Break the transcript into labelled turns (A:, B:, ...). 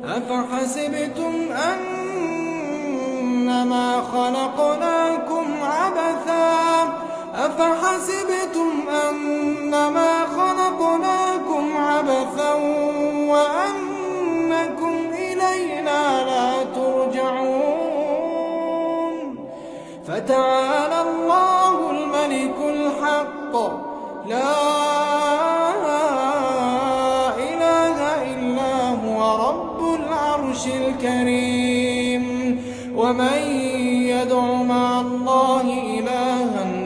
A: أفحسبتم أنما خلقناكم عبثا وأنكم إلينا لا ترجعون فتعالى الله الملك الحق لا إله إلا هو رب العرش الكريم ومن يدع مع الله إلها